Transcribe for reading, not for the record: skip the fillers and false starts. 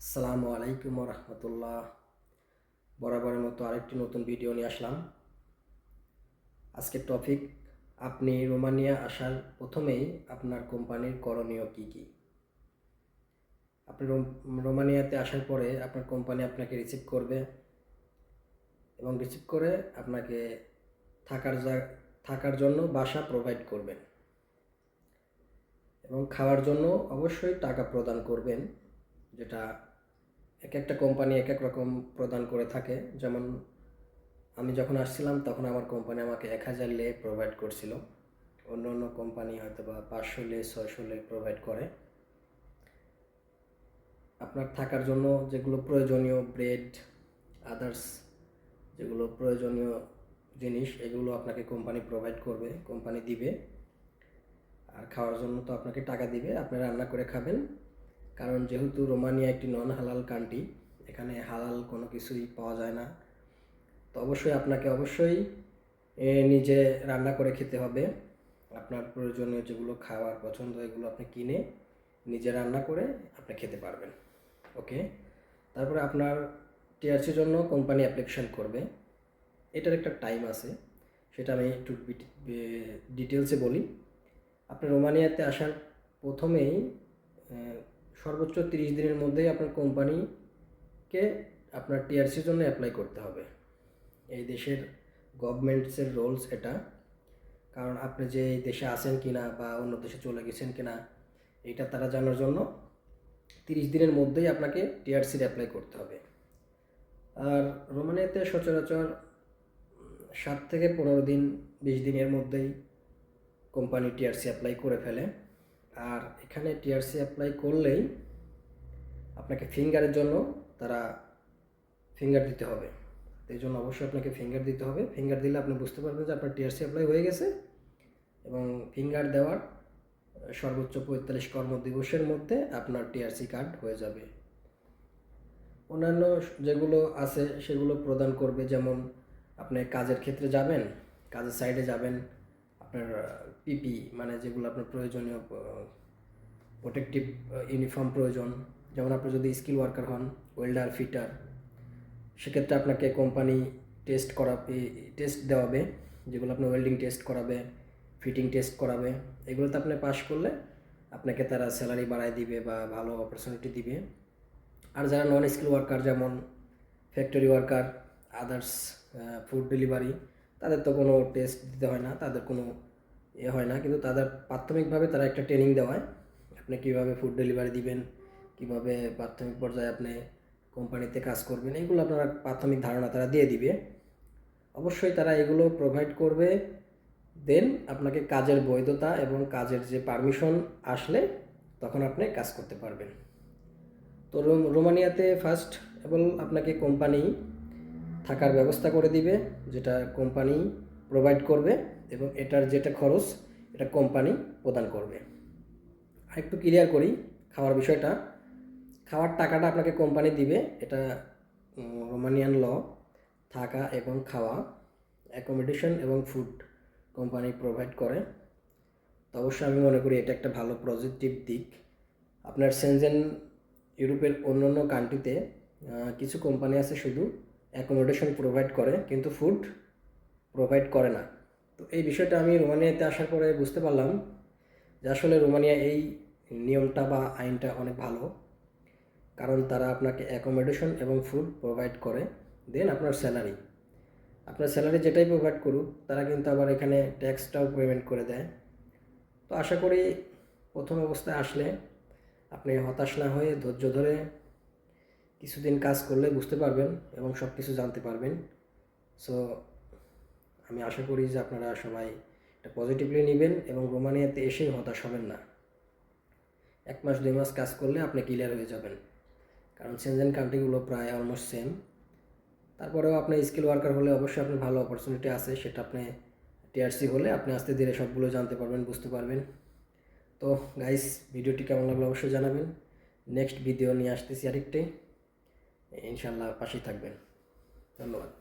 আসসালামু আলাইকুম রহমতুল্লাহ। বরাবরের মতো আরেকটি নতুন ভিডিও নিয়ে আসলাম। আজকের টপিক, আপনি রোমানিয়া আসার প্রথমেই আপনার কোম্পানির করণীয় কী কী। আপনি রোমানিয়াতে আসার পরে আপনার কোম্পানি আপনাকে রিসিভ করবে এবং রিসিভ করে আপনাকে থাকার জন্য বাসা প্রোভাইড করবেন এবং খাওয়ার জন্য অবশ্যই টাকা প্রদান করবেন, যেটা এক একটা কোম্পানি এক এক রকম প্রদান করে থাকে। যেমন আমি যখন আসছিলাম তখন আমার কোম্পানি আমাকে 1000 লে প্রোভাইড করছিল, অন্য অন্য কোম্পানি হয়তো বা 500 লে 600 লে প্রোভাইড করে। আপনার থাকার জন্য যেগুলো প্রয়োজনীয়, ব্রেড, আদার্স যেগুলো প্রয়োজনীয় জিনিস, এগুলো আপনাকে কোম্পানি প্রোভাইড করবে, কোম্পানি দিবে। আর খাওয়ার জন্য তো আপনাকে টাকা দিবে, আপনি রান্না করে খাবেন। কারণ যেহেতু রোমানিয়া একটি নন হালাল কান্ট্রি, এখানে হালাল কোনো কিছুই পাওয়া যায় না। তো আপনাকে অবশ্যই নিজে রান্না করে খেতে হবে। আপনার প্রয়োজনীয় যেগুলো খাওয়ার পছন্দ, এগুলো আপনি কিনে নিজে রান্না করে আপনি খেতে পারবেন। ওকে, তারপরে আপনার টিআরসির জন্য কোম্পানি অ্যাপ্লিকেশন করবে। এটার একটা টাইম আছে, সেটা আমি একটু ডিটেলসে বলি। আপনি রোমানিয়াতে আসার প্রথমেই সর্বোচ্চ 30 দিনের মধ্যেই আপনার কোম্পানিকে আপনার টিআরসির জন্য অ্যাপ্লাই করতে হবে। এই দেশের গভর্নমেন্টসের রুলস এটা। কারণ আপনি যে এই দেশে আছেন কিনা বা অন্য দেশে চলে গেছেন কিনা, এটা তারা জানার জন্য 30 দিনের মধ্যেই আপনাকে টিআরসির অ্যাপ্লাই করতে হবে। আর রোমানিয়াতে সচরাচর 7 থেকে 15 দিন, 20 দিনের মধ্যেই কোম্পানি টিআরসি অ্যাপ্লাই করে ফেলে। আর এখানে টিআরসি অ্যাপ্লাই করলেই আপনাকে ফিঙ্গারের জন্য তারা ফিঙ্গার দিতে হবে। এই জন্য অবশ্যই আপনাকে ফিঙ্গার দিতে হবে। ফিঙ্গার দিলে আপনি বুঝতে পারবেন যে আপনার টিআরসি অ্যাপ্লাই হয়ে গেছে। এবং ফিঙ্গার দেওয়ার সর্বোচ্চ 45 কর্মদিবসের মধ্যে আপনার টিআরসি কার্ড হয়ে যাবে। অন্যান্য যেগুলো আছে সেগুলো প্রদান করবে, যেমন আপনি কাজের ক্ষেত্রে যাবেন, কাজের সাইডে যাবেন, আপনার পিপি মানে যেগুলো আপনার প্রয়োজনীয় প্রোটেক্টিভ ইউনিফর্ম প্রয়োজন। যেমন আপনি যদি স্কিল ওয়ার্কার হন, ওয়েল্ডার, ফিটার, সেক্ষেত্রে আপনাকে কোম্পানি টেস্ট দেওয়াবে, যেগুলো আপনি ওয়েল্ডিং টেস্ট করাবে, ফিটিং টেস্ট করাবে। এগুলোতে আপনি পাস করলে আপনাকে তারা স্যালারি বাড়ায় দিবে বা ভালো অপরচুনিটি দিবে। আর যারা নন স্কিল ওয়ার্কার, যেমন factory worker, others food delivery, তাদের তো কোনো টেস্ট দিতে হয় না, তাদের কোনো হয় না। কিন্তু তাদের প্রাথমিকভাবে তারা একটা ট্রেনিং দেওয়ায় আপনি কীভাবে ফুড ডেলিভারি দিবেন, কীভাবে প্রাথমিক পর্যায়ে আপনি কোম্পানিতে কাজ করবেন, এগুলো আপনারা প্রাথমিক ধারণা তারা দিয়ে দিবে। অবশ্যই তারা এগুলো প্রোভাইড করবে। দেন আপনাকে কাজের বৈধতা এবং কাজের যে পারমিশন আসলে তখন আপনি কাজ করতে পারবেন। তো রোমানিয়াতে ফার্স্ট এবং আপনাকে কোম্পানি থাকার ব্যবস্থা করে দিবে, যেটা কোম্পানি প্রোভাইড করবে, এবং এটার যেটা খরচ এটা কোম্পানি প্রদান করবে। আরেকটু ক্লিয়ার করি খাওয়ার বিষয়টা। খাওয়ার টাকাটা আপনাকে কোম্পানি দিবে, এটা রোমানিয়ান ল। থাকা এবং খাওয়া, অ্যাকোমোডেশন এবং ফুড কোম্পানি প্রোভাইড করে। তো অবশ্যই আমি মনে করি এটা একটা ভালো পজিটিভ দিক। আপনার সেনজেন ইউরোপের অন্য অন্য কান্ট্রিতে কিছু কোম্পানি আছে শুধু অ্যাকোমোডেশন প্রোভাইড করে কিন্তু ফুড প্রোভাইড করে না। তো এই বিষয়টা আমি রোমানিয়াতে আসার পরে বুঝতে পারলাম যে আসলে রোমানিয়া এই নিয়মটা বা আইনটা অনেক ভালো। কারণ তারা আপনাকে অ্যাকোমোডেশন এবং ফুড প্রোভাইড করে। দেন আপনার স্যালারি যেটাই প্রোভাইড করুক, তারা কিন্তু আবার এখানে ট্যাক্সটাও পেমেন্ট করে দেয়। তো আশা করি প্রথম অবস্থায় আসলে আপনি হতাশ না হয়ে ধৈর্য ধরে কিছুদিন কাজ করলে বুঝতে পারবেন এবং সব কিছু জানতে পারবেন। সো আমি আশা করি যে আপনারা সবাই এটা পজিটিভলি নেবেন এবং রোমানিয়াতে এসেই হতাশ হবেন না। 1 মাস 2 মাস কাজ করলে আপনি ক্লিয়ার হয়ে যাবেন, কারণ সেনজেন কান্ট্রিগুলো প্রায় অলমোস্ট সেম। তারপরেও আপনি স্কিল ওয়ার্কার হলে অবশ্যই আপনার ভালো অপরচুনিটি আছে, সেটা আপনি টিআরসি হলে আপনি আস্তে ধীরে সবগুলো জানতে পারবেন, বুঝতে পারবেন। তো গাইস, ভিডিওটি কেমন লাগলো অবশ্যই জানাবেন। নেক্সট ভিডিও নিয়ে আসতেছি আরেকটি, ইনশাল্লাহ পাশেই থাকবেন। ধন্যবাদ।